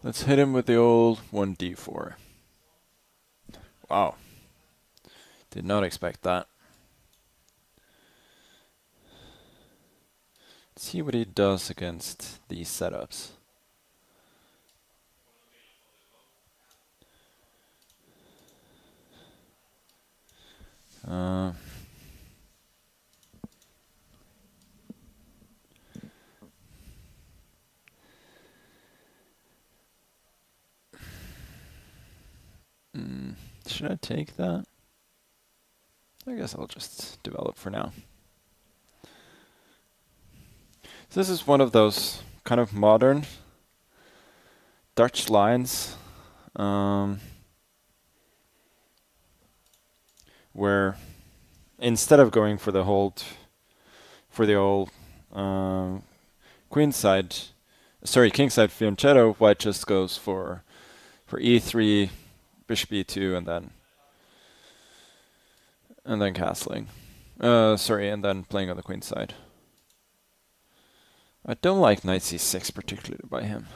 Let's hit him with the old 1d4. Wow. Did not expect that. Let's see what he does against these setups. Should I take that? I guess I'll just develop for now. So this is one of those kind of modern Dutch lines where instead of going for the old kingside fianchetto, white just goes for e3, bishop e2, and then castling. And then playing on the queen side. I don't like knight c6 particularly by him.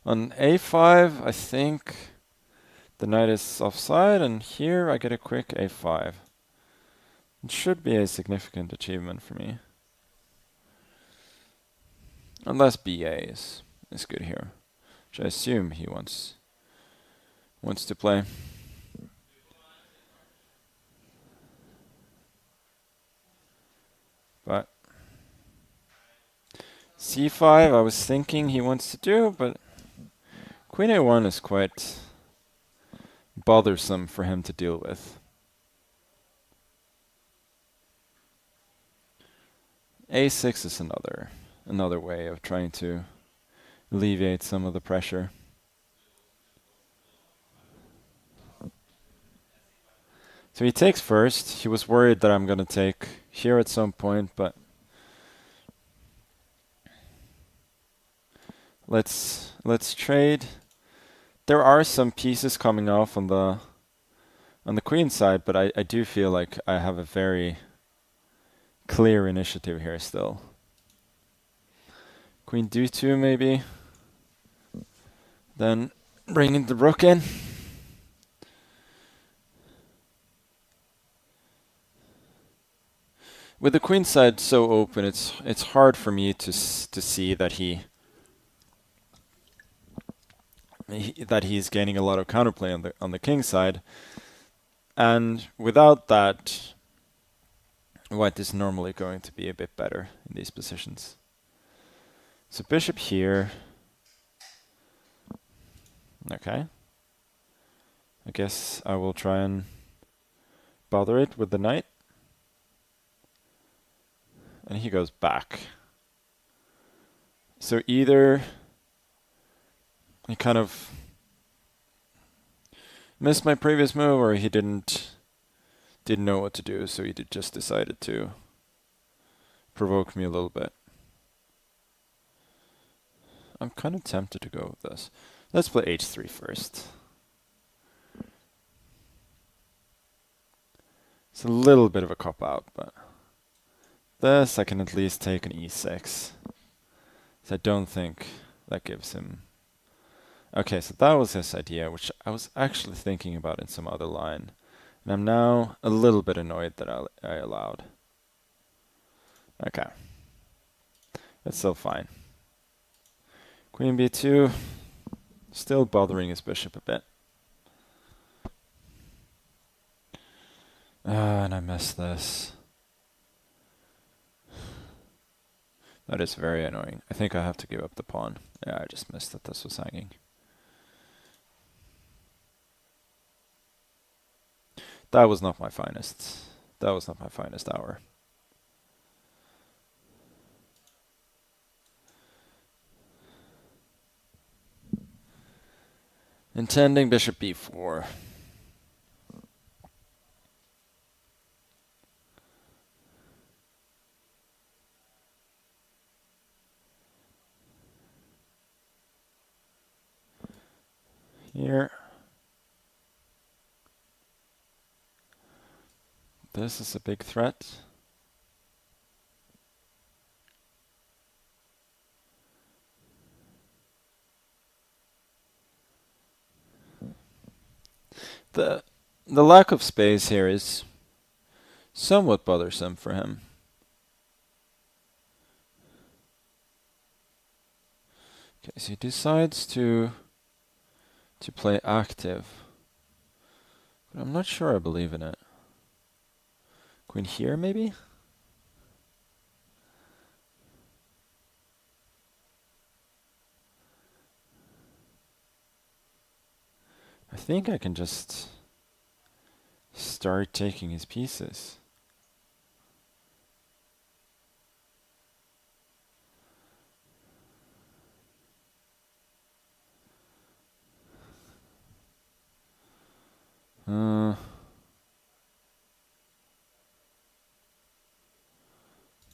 On a5, I think the knight is offside, and here I get a quick a5. It should be a significant achievement for me. Unless ba is good here, which I assume he wants to play. But c5 I was thinking he wants to do, but queen a1 is quite bothersome for him to deal with. a6 is another way of trying to alleviate some of the pressure. So he takes first. He was worried that I'm going to take here at some point, but let's trade. There are some pieces coming off on the queen side, but I do feel like I have a very clear initiative here still. Queen d2 maybe. Then bringing the rook in. With the queen side so open, it's hard for me to see that he's gaining a lot of counterplay on the king side, and without that, white is normally going to be a bit better in these positions. So bishop here. Okay. I guess I will try and bother it with the knight. And he goes back. So either he kind of missed my previous move, or he didn't know what to do, so he just decided to provoke me a little bit. I'm kind of tempted to go with this. Let's play h3 first. It's a little bit of a cop-out, but this I can at least take an e6. So I don't think that gives him... Okay, so that was his idea, which I was actually thinking about in some other line. And I'm now a little bit annoyed that I allowed. Okay. That's still fine. Queen b2, still bothering his bishop a bit. And I missed this. That is very annoying. I think I have to give up the pawn. Yeah, I just missed that this was hanging. That was not my finest. That was not my finest hour. Intending bishop b4. Here. This is a big threat. The lack of space here is somewhat bothersome for him. Okay, so he decides to play active. But I'm not sure I believe in it. Queen here, maybe? I think I can just start taking his pieces.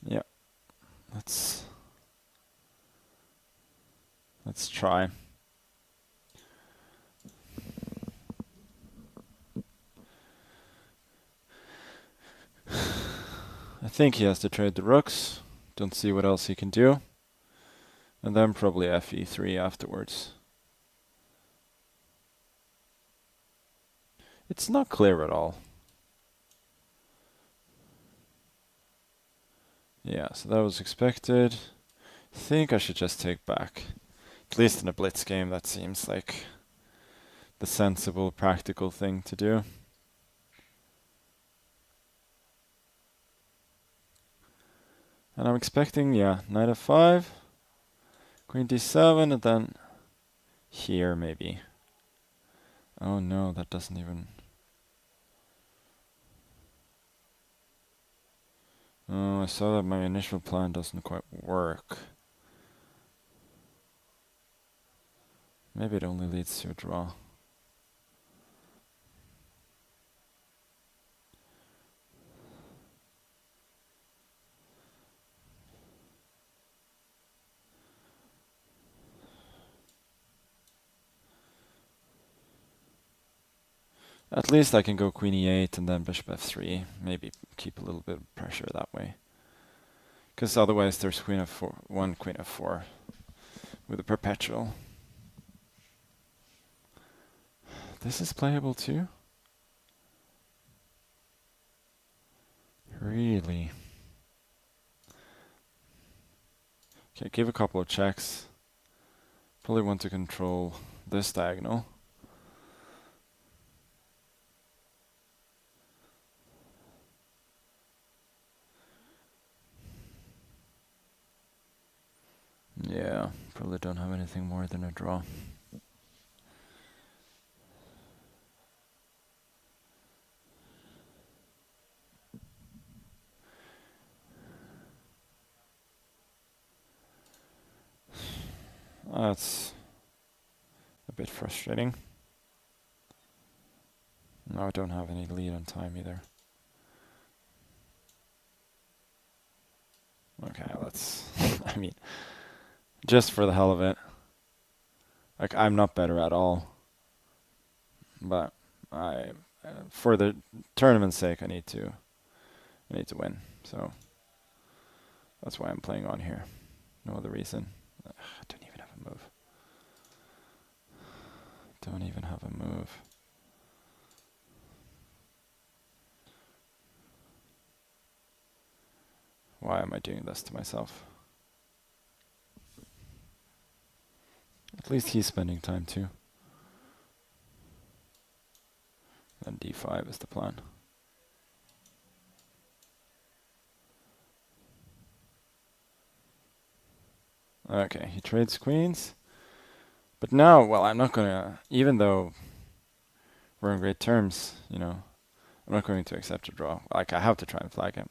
Yeah. Let's try. I think he has to trade the rooks. Don't see what else he can do. And then probably fe3 afterwards. It's not clear at all. Yeah, so that was expected. I think I should just take back. At least in a blitz game, that seems like the sensible, practical thing to do. And I'm expecting, yeah, knight f5, queen d7, and then here maybe. Oh no, that doesn't even... Oh, I saw that my initial plan doesn't quite work. Maybe it only leads to a draw. At least I can go queen e8 and then bishop f3. Maybe keep a little bit of pressure that way. Because otherwise there's queen f4, one queen f4 with a perpetual. This is playable too? Really? Okay, give a couple of checks. Probably want to control this diagonal. Yeah, probably don't have anything more than a draw. That's a bit frustrating. No, I don't have any lead on time either. Okay, let's... I mean, just for the hell of it. Like, I'm not better at all. But for the tournament's sake, I need to win. So that's why I'm playing on here. No other reason. Ugh, I don't even have a move. Don't even have a move. Why am I doing this to myself? At least he's spending time too. Then d5 is the plan. Okay, he trades queens. But now, well, I'm not gonna, even though we're on great terms, you know, I'm not going to accept a draw. Like, I have to try and flag him.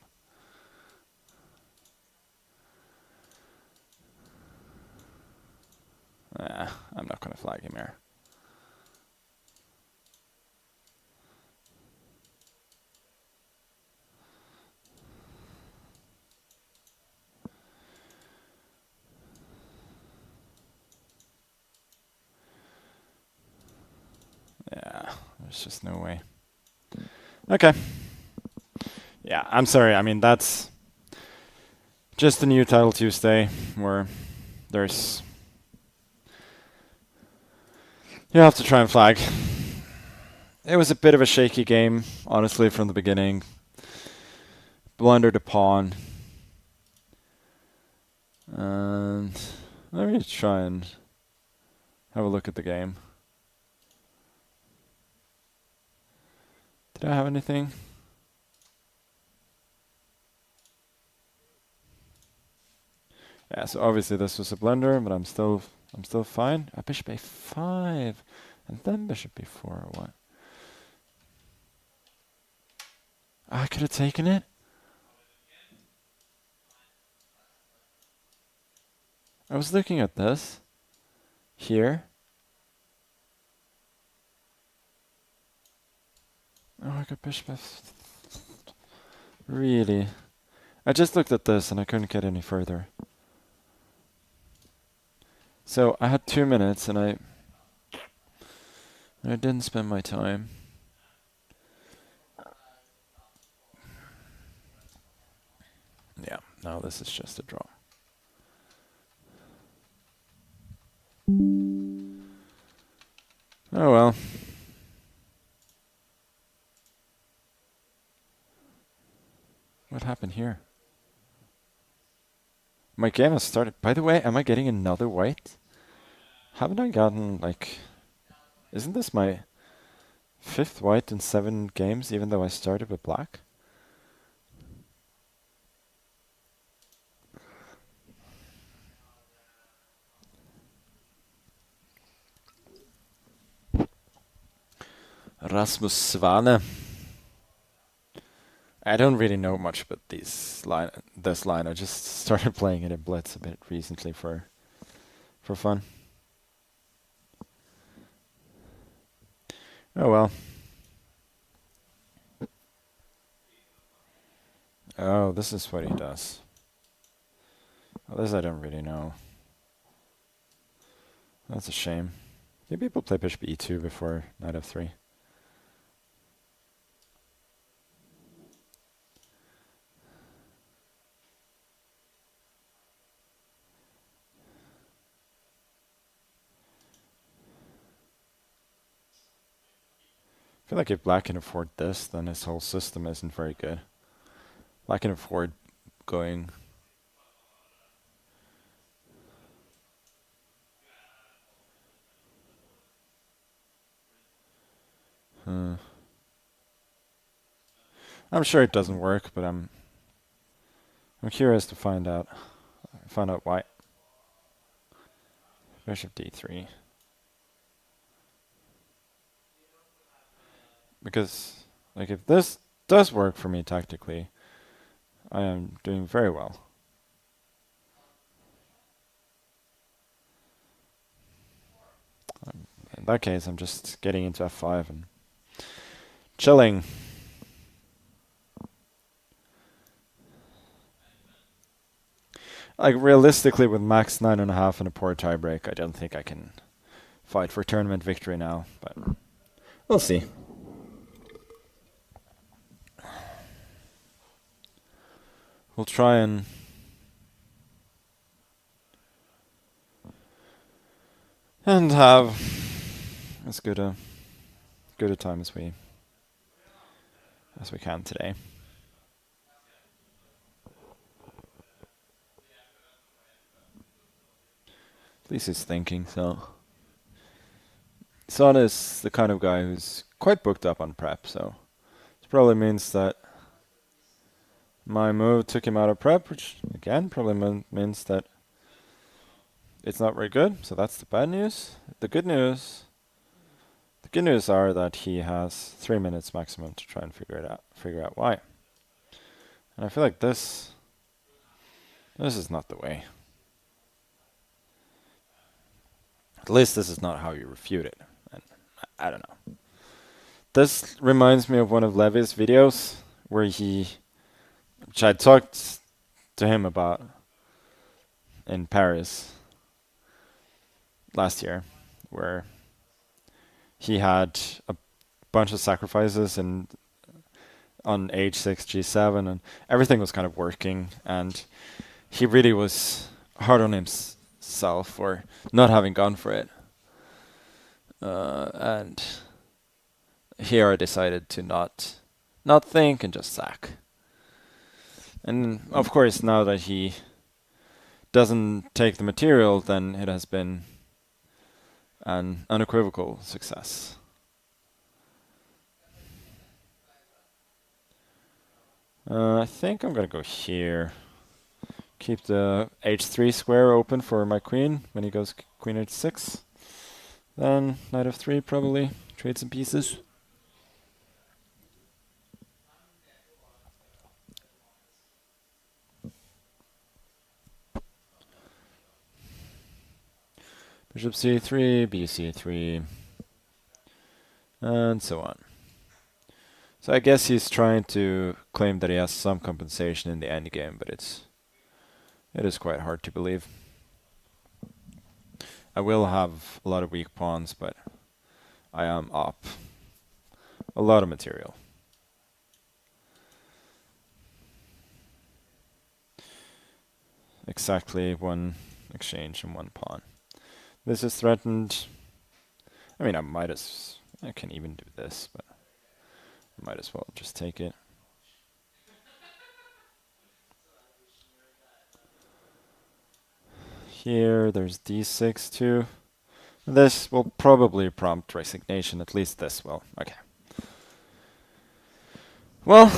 I'm not going to flag him here. Yeah, there's just no way. Okay. Yeah, I'm sorry. I mean, that's just a new Title Tuesday where there's... You have to try and flag. it was a bit of a shaky game, honestly, from the beginning. Blundered a pawn. And let me try and have a look at the game. Did I have anything? Yeah, so obviously this was a blunder, but I'm still fine. Bishop a5, and then bishop b4 or what? I could have taken it. I was looking at this here. Oh, I got bishop f. Really? I just looked at this and I couldn't get any further. So I had 2 minutes and I didn't spend my time. Yeah, no, this is just a draw. Oh well. What happened here? My game has started. By the way, am I getting another white? Haven't I gotten, like... Isn't this my 5th white in 7 games, even though I started with black? Rasmus Svane. I don't really know much about this line. I just started playing it in Blitz a bit recently for fun. Oh well. Oh, this is what he does. Well, this I don't really know. That's a shame. Maybe people play bishop e2 before knight f3. I feel like if black can afford this, then his whole system isn't very good. Black can afford going... I'm sure it doesn't work, but I'm curious to find out why. Bishop d3. Because, like, if this does work for me tactically, I am doing very well. In that case, I'm just getting into f5 and chilling. Like, realistically, with max 9.5 and a poor tiebreak, I don't think I can fight for tournament victory now, but we'll see. We'll try and have as good a time as we can today. At least he's thinking, so. Son is the kind of guy who's quite booked up on prep, so it probably means that my move took him out of prep, which again probably means that it's not very good. So that's the bad news. The good news are that he has 3 minutes maximum to try and figure out why. And I feel like this is not the way. At least this is not how you refute it. And I don't know. This reminds me of one of Levy's videos where which I talked to him about in Paris last year, where he had a bunch of sacrifices on h6, g7, and everything was kind of working, and he really was hard on himself for not having gone for it. And here I decided to not think and just sack. And of course, now that he doesn't take the material, then it has been an unequivocal success. I think I'm gonna go here. Keep the h3 square open for my queen when he goes queen h6. Then knight f3 probably. Trade some pieces. Bishop c3, bc3, and so on. So I guess he's trying to claim that he has some compensation in the endgame, but it is quite hard to believe. I will have a lot of weak pawns, but I am up a lot of material. Exactly one exchange and one pawn. This is threatened. I mean, I can even do this, but I might as well just take it. Here, there's d6 too. This will probably prompt resignation, at least this will. Okay. Well,